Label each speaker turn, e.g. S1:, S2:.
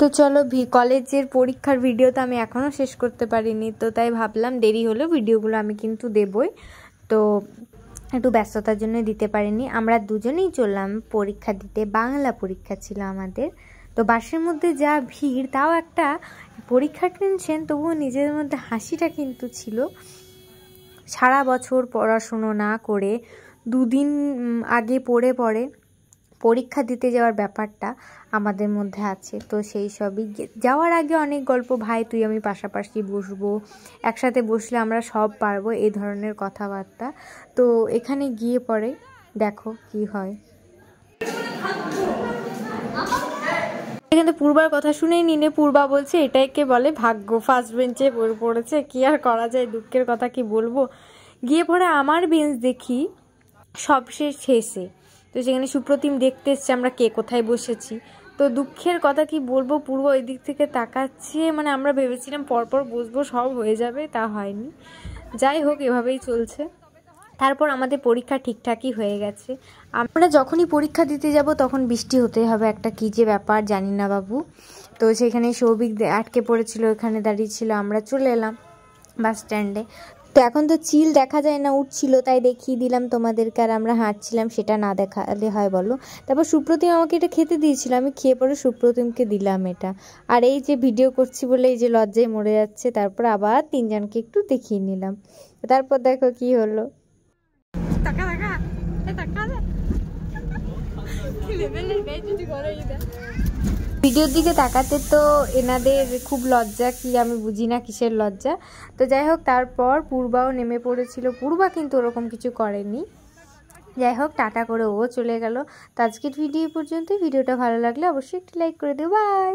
S1: তো চলো কলেজের পরীক্ষার ভিডিও তো আমি এখনও শেষ করতে পারিনি, তো তাই ভাবলাম দেরি হলো ভিডিওগুলো আমি কিন্তু দেবই, তো একটু ব্যস্ততার জন্য দিতে পারিনি। আমরা দুজনেই চললাম পরীক্ষা দিতে, বাংলা পরীক্ষা ছিল আমাদের। তো বাসের মধ্যে যা ভিড়, তাও একটা পরীক্ষার টেনশন, তবুও নিজের মধ্যে হাসিটা কিন্তু ছিল। সারা বছর পড়াশুনো না করে দুদিন আগে পড়ে পরীক্ষা দিতে যাওয়ার ব্যাপারটা আমাদের মধ্যে আছে। তো সেই সবই যাওয়ার আগে অনেক গল্প, ভাই তুই আমি পাশাপাশি বসবো, একসাথে বসলে আমরা সব পারবো, এই ধরনের কথাবার্তা। তো এখানে গিয়ে পরে দেখো কি হয়। এখানে পূর্বার কথা শুনেই নিলে পূর্বা বলছে এটাইকে বলে ভাগ্য, ফার্স্ট বেঞ্চে পড়েছে, কি আর করা যায়, দুঃখের কথা কি বলবো। গিয়ে পরে আমার বেঞ্চ দেখি সবশেষ শেষে, তো সেখানে সুপ্রতিম দেখতে এসছে আমরা কে কোথায় বসেছি। তো দুঃখের কথা কি বলবো, পূর্ব ওই দিক থেকে তাকাচ্ছে, মানে আমরা ভেবেছিলাম পরপর বসবো, সব হয়ে যাবে, তা হয়নি। যাই হোক, এভাবেই চলছে। তারপর আমাদের পরীক্ষা ঠিকঠাকই হয়ে গেছে। আমরা যখনই পরীক্ষা দিতে যাব তখন বৃষ্টি হতেই হবে, একটা কী যে ব্যাপার জানি না বাবু। তো সেখানে সৌভিক আটকে পড়েছিল, ওখানে দাঁড়িয়েছিল, আমরা চলে এলাম বাস স্ট্যান্ডে। তো এখন তো চিল দেখা যায় না, উঠছিল, তাই দেখিয়ে দিলাম তোমাদেরকে, আর আমরা হাঁটছিলাম, সেটা না দেখালে হয় বলো। তারপর সুপ্রতিম আমাকে এটা খেতে দিয়েছিল, আমি খেয়ে পরে সুপ্রতিমকে দিলাম এটা। আর এই যে ভিডিও করছি বলে এই যে লজ্জায় মরে যাচ্ছে, তারপর আবার তিনজনকে একটু দেখিয়ে নিলাম। তারপর দেখো কি হলো। ভিডিওর দিকে তাকাতে তো এনাদের খুব লজ্জা, কি আমি বুঝি না কিসের লজ্জা। তো যাই হোক, তারপর পূর্বাও নেমে পড়েছিল, পূর্বা কিন্তু ওরকম কিছু করেনি। যাই হোক, টাটা করে ও চলে গেল। তো আজকের ভিডিও পর্যন্ত। ভিডিওটা ভালো লাগলে অবশ্যই একটি লাইক করে দিও। বাই।